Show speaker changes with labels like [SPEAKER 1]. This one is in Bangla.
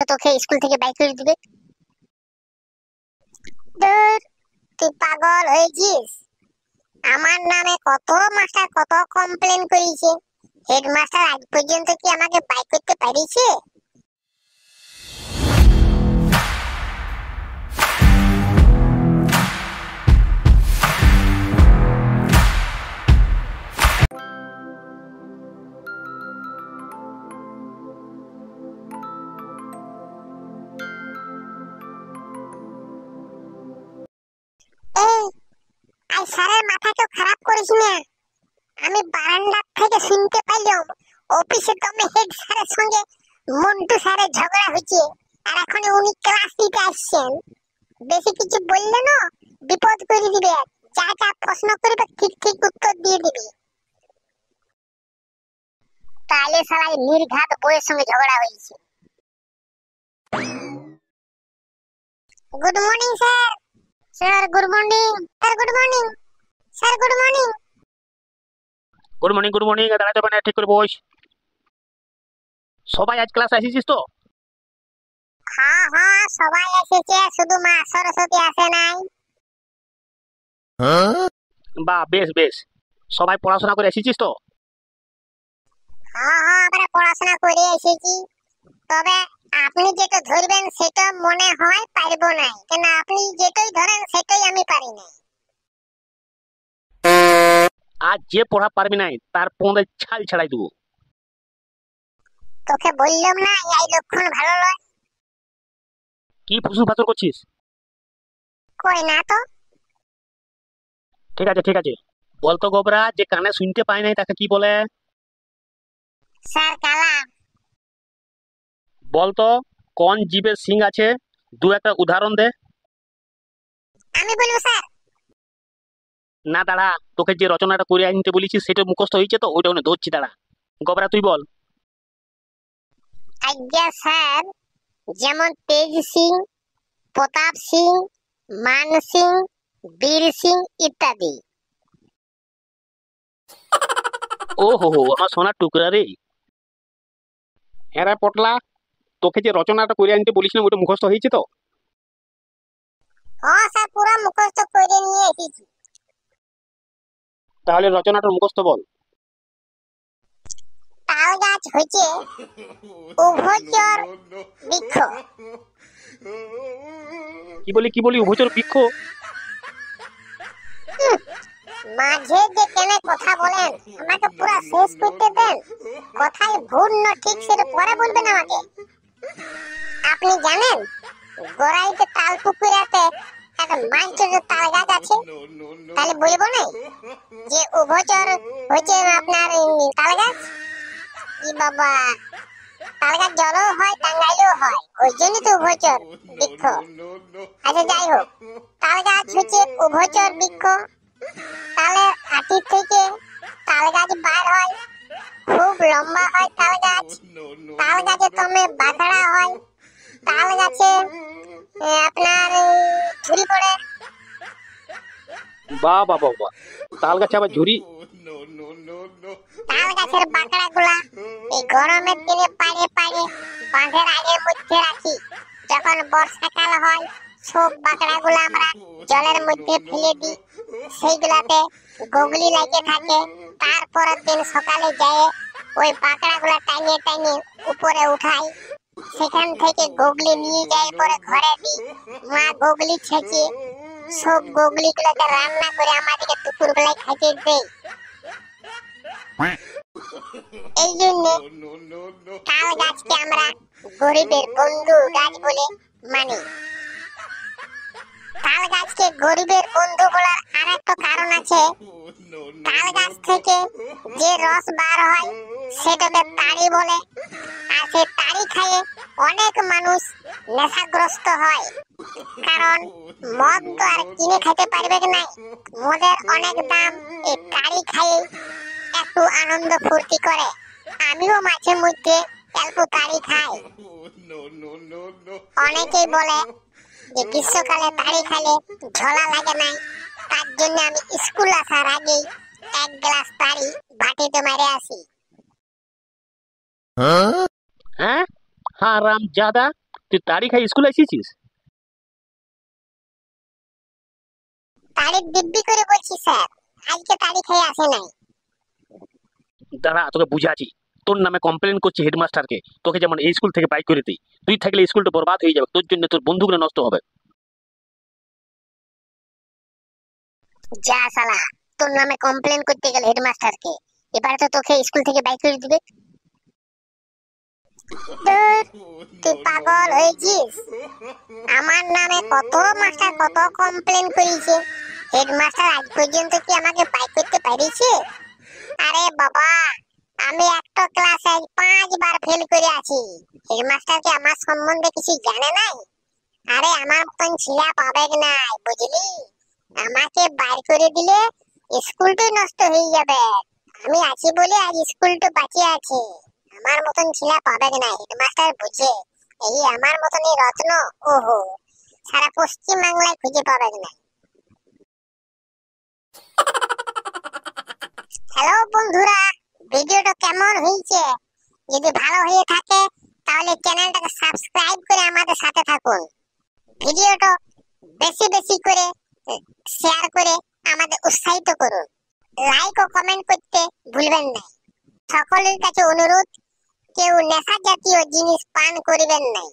[SPEAKER 1] তোকে স্কুল থেকে বাইর করে দিবে। ধুর, তুই পাগল হয়েছিস? আমার নামে কত মাস্টার কত কমপ্লেন করেছে, হেডমাস্টার আজ পর্যন্ত কি আমাকে বাইর করতে পারিছে? এই, আজ স্যারের মাথা কেউ খারাপ করিস না। আমি বারান্দা থেকে শুনতে পাইলাম অফিসে দমে হেড স্যারের সঙ্গে মন্টু স্যারের ঝগড়া হচ্ছে, আর এখন উনি ক্লাস নিতে আসছেন। বেশি কিছু বললে না বিপদ করে দিবে, যা যা প্রশ্ন করবে ঠিক ঠিক উত্তর দিয়ে দিবি। তাহলে শালা নির্ঘাত বইয়ের সঙ্গে ঝগড়া হয়েছে। Good morning sir. Sir good morning. Sir good morning. Sir good morning.
[SPEAKER 2] Good morning good morning, দাঁড়াতে পারে ঠিক করে বস। সবাই আজ ক্লাসে এসেছিস তো?
[SPEAKER 1] হ্যাঁ হ্যাঁ, সবাই এসেছে, শুধু মা সরস্বতী আসে নাই।
[SPEAKER 2] বাহ, বেশ বেশ। সবাই পড়াশোনা করে এসেছিস তো?
[SPEAKER 1] হ্যাঁ হ্যাঁ, আমরা পড়াশোনা করে এসেছি, তবে আপনি যেটা ধরবেন সেটা মনে হয় পারবো না, কেন আপনি যেটাই ধরেন সেটাই আমি পারি না।
[SPEAKER 2] আজ যে পড়া পারবি নাই তার পৌঁছে ছাল ছাড়াই দেবো।
[SPEAKER 1] তোকে বললাম না এই লক্ষণ ভালো নয়।
[SPEAKER 2] কি ফুসুর ফাসুর করছিস?
[SPEAKER 1] কই না তো।
[SPEAKER 2] ঠিক আছে ঠিক আছে, বলতো গোবরা, যে কানে শুনতে পায় নাই তাকে কি বলে?
[SPEAKER 1] স্যার কালা।
[SPEAKER 2] বলতো কোন জীবের শিং আছে, দু একটা উদাহরণ দে।
[SPEAKER 1] আমি বলবো স্যার?
[SPEAKER 2] না দাঁড়া, তোকে যে রচনাটা করে আনতে বলেছি সেটা মুখস্থ হয়েছে তো, ওইটা ধরছি, দাঁড়া। গোবরা তুই বল।
[SPEAKER 1] আজ্ঞা স্যার, যেমন তেজ সিং, প্রতাপ সিং, মান সিং, বীর সিং ইত্যাদি।
[SPEAKER 2] ও হো হো, আমার সোনার টুকরা রে। হ্যাঁ রে পটলা, তোকে যে রচনাটা করে আনতে বলিস না ওইটা মুখস্থ হয়েছে তো?
[SPEAKER 1] হ্যাঁ স্যার, পুরো মুখস্থ করে নিয়ে এসেছি।
[SPEAKER 2] তাহলে রচনাটা মুখস্থ বল।
[SPEAKER 1] তাল গাছ হচ্ছে উভচর বৃক্ষ।
[SPEAKER 2] কি বলি উভচর বৃক্ষ?
[SPEAKER 1] মাঝে যে কেন কথা বলেন, আমাকে পুরো শেষ করতে দেন। কথাই ভুল না ঠিক সেটা পরে বলবেন আমাকে। আপনি জানেন গোড়াইতে তাল পুকুরেতে একটা মাইটের তাল গাছ আছে? তাহলে বলবো না যে উভচর হচ্ছে আপনার তাল গাছ? ই বাবা, তাল গাছ জলও হয় টাঙ্গাইলেও হয়, ওই জন্যই তো উভচর বৃক্ষ। আচ্ছা যাই হোক, তাল গাছ হচ্ছে উভচর বৃক্ষ। তালের আটি থেকে তাল গাছ বার হয়, খুব লম্বা হয় তাল গাছ। তাল গাছে তমে বাঁধড়া হয়, তাল গাছে আপনার ঝুরি পড়ে।
[SPEAKER 2] বাহ বাহ বাহ বাহ, তাল গাছে আবার ঝুরি?
[SPEAKER 1] তাল গাছের বাঁকড়া গুলা এই গরমের দিনে পাড়ে পাড়ে বাঁধের আগের মধ্যে রাখি। যখন বর্ষাকাল হয় সব বাঁকড়া গুলা আমরা জলের মধ্যে ফেলে দিই, সেইগুলাতে গুগলি লাগে থাকে। তারপরের দিন সকালে যায় ওই বাঁকড়া গুলা টানিয়ে টানিয়ে উপরে উঠাই, সেখান থেকে গুগলি নিয়ে যাই পরে ঘরে দিই। মা গুগলি ছেঁচে সব গুগলি গুলোকে রান্না করে আমাদেরকে দুপুর বেলায় খাইতে দেয়। এই জন্য তাল গাছকে আমরা গরিবের বন্ধু গাছ বলে মানি। তাল গাছকে গরিবের বন্ধু বলার আর একটা কারণ আছে। তাল গাছ থেকে যে রস বার হয় সেটাকে তাড়ি বলে, আর সেই তাড়ি খেয়ে অনেক মানুষ নেশাগ্রস্ত হয়। কারণ মদ তো আর কিনে খেতে পারবে না, মদের অনেক দাম। এই তাড়ি খেয়ে একটু আনন্দ ফুর্তি করে। আমিও মাঝে মধ্যে অল্প তাড়ি খাই। অনেকেই বলে যে গ্রীষ্মকালে তাড়ি খেলে ঝোলা লাগে না, তার জন্য আমি স্কুল আসার আগেই এক গ্লাস তাড়ি বাটিতে মেরে আসি।
[SPEAKER 2] হ্যাঁ হারাম জাদা, তুই তাড়ি খাই স্কুলে এসেছিস?
[SPEAKER 1] তারিখ দিব্যি করে বলছি স্যার, আজকে তারিখ হয়ে আসে নাই।
[SPEAKER 2] দাঁড়া, তোকে বুঝাচ্ছি। তোর নামে কমপ্লেন করছি হেডমাস্টারকে, তোকে যেমন এই স্কুল থেকে বাইর করে দিই। তুই থাকলে স্কুলটা বরবাদ হয়ে যাবে, তোর জন্য তোর বন্ধুগুলো নষ্ট হবে।
[SPEAKER 1] যা শালা, তোর নামে কমপ্লেন করতে গেলে হেডমাস্টারকে, এবারে তো তোকে স্কুল থেকে বাইর করে দিবে। ধুর, তুই পাগল হয়েছিস? আমার নামে কত মাস্টার কত কমপ্লেন করেছে, হেডমাস্টার আজ পর্যন্ত কি আমাকে বাইর করতে পারিছে? আরে বাবা, আমি একটা ক্লাসে 5 বার ফেল করে আছি, হেডমাস্টার কি আমার সম্বন্ধে কিছু জানে নাই? আরে আমার মতন ছিলা পাবে নাই, বুঝলি? আমাকে বাইর করে দিলে স্কুলটাই নষ্ট হয়ে যাবে। আমি আছি বলে আজ স্কুলটা বাঁচিয়ে আছে। আমার মতন ছিলা পাবে নাই, হেডমাস্টার বুঝে। এই আমার মতন এই রত্ন, ওহো, সারা পশ্চিম বাংলায় খুঁজে পাবে না। হ্যালো বন্ধুরা, ভিডিওটা কেমন হয়েছে? যদি ভালো হয়ে থাকে তাহলে চ্যানেলটাকে সাবস্ক্রাইব করে আমাদের সাথে থাকুন। ভিডিওটা বেশি বেশি করে শেয়ার করে আমাদের উৎসাহিত করুন। লাইক ও কমেন্ট করতে ভুলবেন না। সকলের কাছে অনুরোধ, কেউ নেশা জাতীয় জিনিস পান করিবেন না।